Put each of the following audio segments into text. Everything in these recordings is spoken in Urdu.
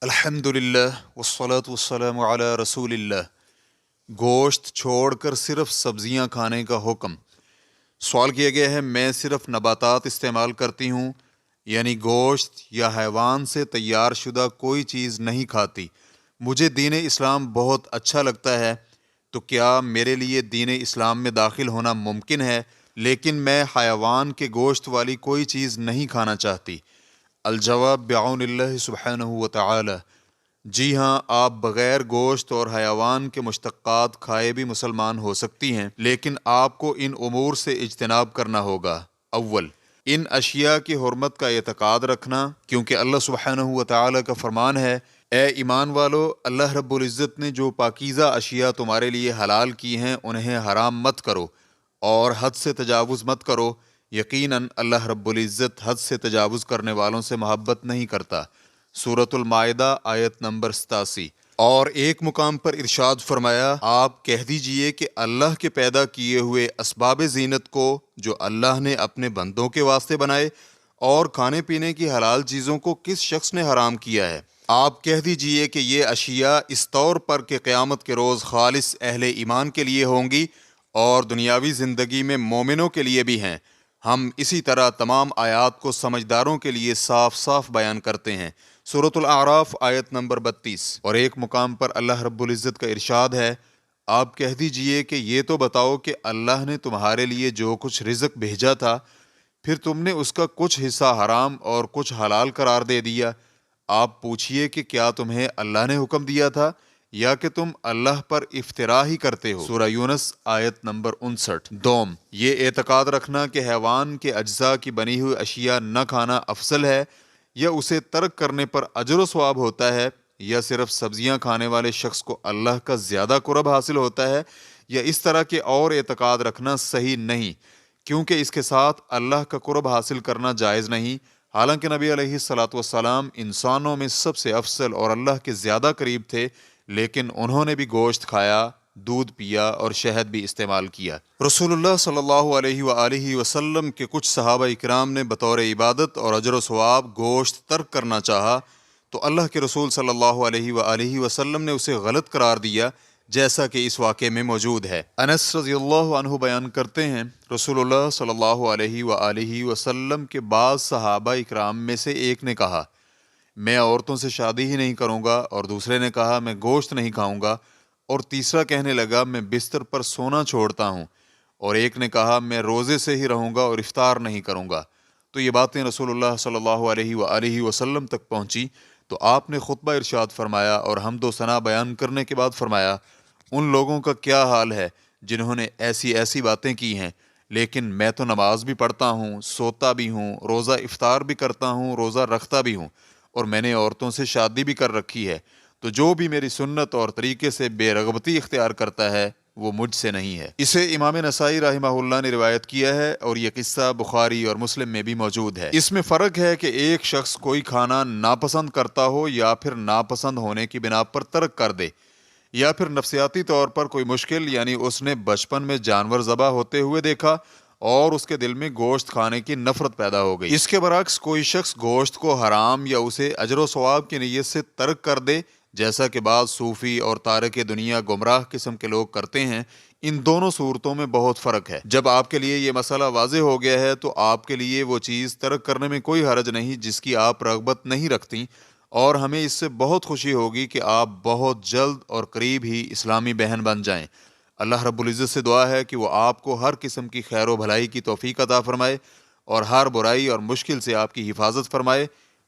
الحمد للہ والصلاة والسلام علی رسول اللہ۔ گوشت چھوڑ کر صرف سبزیاں کھانے کا حکم۔ سوال کیا گیا ہے، میں صرف نباتات استعمال کرتی ہوں، یعنی گوشت یا حیوان سے تیار شدہ کوئی چیز نہیں کھاتی۔ مجھے دین اسلام بہت اچھا لگتا ہے، تو کیا میرے لیے دین اسلام میں داخل ہونا ممکن ہے؟ لیکن میں حیوان کے گوشت والی کوئی چیز نہیں کھانا چاہتی۔ الجواب بعون اللہ سبحانہ وتعالی، جی ہاں، آپ بغیر گوشت اور حیوان کے مشتقات کھائے بھی مسلمان ہو سکتی ہیں، لیکن آپ کو ان امور سے اجتناب کرنا ہوگا۔ اول، ان اشیاء کی حرمت کا اعتقاد رکھنا، کیونکہ اللہ سبحانہ وتعالی کا فرمان ہے، اے ایمان والو، اللہ رب العزت نے جو پاکیزہ اشیاء تمہارے لیے حلال کی ہیں انہیں حرام مت کرو اور حد سے تجاوز مت کرو، یقیناً اللہ رب العزت حد سے تجاوز کرنے والوں سے محبت نہیں کرتا۔ سورۃ المائدہ آیت نمبر 87۔ اور ایک مقام پر ارشاد فرمایا، آپ کہہ دیجئے کہ اللہ کے پیدا کیے ہوئے اسباب زینت کو جو اللہ نے اپنے بندوں کے واسطے بنائے اور کھانے پینے کی حلال چیزوں کو کس شخص نے حرام کیا ہے؟ آپ کہہ دیجئے کہ یہ اشیاء اس طور پر کہ قیامت کے روز خالص اہل ایمان کے لیے ہوں گی اور دنیاوی زندگی میں مومنوں کے لیے بھی ہیں۔ ہم اسی طرح تمام آیات کو سمجھداروں کے لیے صاف صاف بیان کرتے ہیں۔ سورۃ الاعراف آیت نمبر 32۔ اور ایک مقام پر اللہ رب العزت کا ارشاد ہے، آپ کہہ دیجئے کہ یہ تو بتاؤ کہ اللہ نے تمہارے لیے جو کچھ رزق بھیجا تھا، پھر تم نے اس کا کچھ حصہ حرام اور کچھ حلال قرار دے دیا۔ آپ پوچھئے کہ کیا تمہیں اللہ نے حکم دیا تھا یا کہ تم اللہ پر افطرا ہی کرتے ہو؟ سورہ یونس آیت نمبر 59۔ دوم، یہ اعتقاد رکھنا کہ حیوان کے اجزاء کی بنی ہوئی اشیاء نہ کھانا افضل ہے یا اسے ترک کرنے پر اجر و ثواب ہوتا ہے، یا صرف سبزیاں کھانے والے شخص کو اللہ کا زیادہ قرب حاصل ہوتا ہے، یا اس طرح کے اور اعتقاد رکھنا صحیح نہیں، کیونکہ اس کے ساتھ اللہ کا قرب حاصل کرنا جائز نہیں۔ حالانکہ نبی علیہ الصلاۃ والسلام انسانوں میں سب سے افضل اور اللہ کے زیادہ قریب تھے، لیکن انہوں نے بھی گوشت کھایا، دودھ پیا اور شہد بھی استعمال کیا۔ رسول اللہ صلی اللہ علیہ وآلہ وسلم کے کچھ صحابہ اکرام نے بطور عبادت اور اجر و ثواب گوشت ترک کرنا چاہا، تو اللہ کے رسول صلی اللہ علیہ وآلہ وسلم نے اسے غلط قرار دیا، جیسا کہ اس واقعے میں موجود ہے۔ انس رضی اللہ عنہ بیان کرتے ہیں، رسول اللہ صلی اللہ علیہ وآلہ وسلم کے بعض صحابہ اکرام میں سے ایک نے کہا، میں عورتوں سے شادی ہی نہیں کروں گا، اور دوسرے نے کہا، میں گوشت نہیں کھاؤں گا، اور تیسرا کہنے لگا، میں بستر پر سونا چھوڑتا ہوں، اور ایک نے کہا، میں روزے سے ہی رہوں گا اور افطار نہیں کروں گا۔ تو یہ باتیں رسول اللہ صلی اللہ علیہ وآلہ وسلم تک پہنچی، تو آپ نے خطبہ ارشاد فرمایا اور حمد و ثنا بیان کرنے کے بعد فرمایا، ان لوگوں کا کیا حال ہے جنہوں نے ایسی ایسی باتیں کی ہیں، لیکن میں تو نماز بھی پڑھتا ہوں، سوتا بھی ہوں، روزہ افطار بھی کرتا ہوں، روزہ رکھتا بھی ہوں، اور میں نے عورتوں سے شادی بھی کر رکھی ہے، تو جو بھی میری سنت اور طریقے سے بے رغبتی اختیار کرتا ہے وہ مجھ سے نہیں ہے۔ اسے امام نسائی رحمہ اللہ نے روایت کیا ہے، اور یہ قصہ بخاری اور مسلم میں بھی موجود ہے۔ اس میں فرق ہے کہ ایک شخص کوئی کھانا ناپسند کرتا ہو یا پھر ناپسند ہونے کی بنا پر ترک کر دے، یا پھر نفسیاتی طور پر کوئی مشکل، یعنی اس نے بچپن میں جانور ذبح ہوتے ہوئے دیکھا اور اس کے دل میں گوشت کھانے کی نفرت پیدا ہو گئی۔ اس کے برعکس کوئی شخص گوشت کو حرام یا اسے اجر و ثواب کی نیت سے ترک کر دے، جیسا کہ بعض صوفی اور تارک دنیا گمراہ قسم کے لوگ کرتے ہیں، ان دونوں صورتوں میں بہت فرق ہے۔ جب آپ کے لیے یہ مسئلہ واضح ہو گیا ہے تو آپ کے لیے وہ چیز ترک کرنے میں کوئی حرج نہیں جس کی آپ رغبت نہیں رکھتی، اور ہمیں اس سے بہت خوشی ہوگی کہ آپ بہت جلد اور قریب ہی اسلامی بہن بن جائیں۔ اللہ رب العزت سے دعا ہے کہ وہ آپ کو ہر قسم کی خیر و بھلائی کی توفیق عطا فرمائے اور ہر برائی اور مشکل سے آپ کی حفاظت فرمائے۔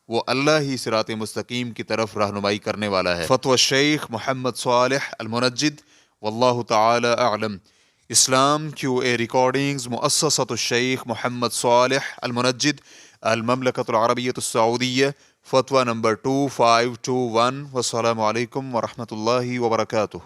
وہ اللہ ہی صراط مستقیم کی طرف رہنمائی کرنے والا ہے۔ فتوی الشیخ محمد صالح المنجد، واللہ تعالی اعلم۔ اسلام QA ریکارڈنگز، مؤسسۃ الشیخ محمد صالح المنجد، المملکۃ العربیۃ السعودیہ، فتویٰ نمبر 2521۔ والسلام علیکم ورحمۃ اللہ وبرکاتہ۔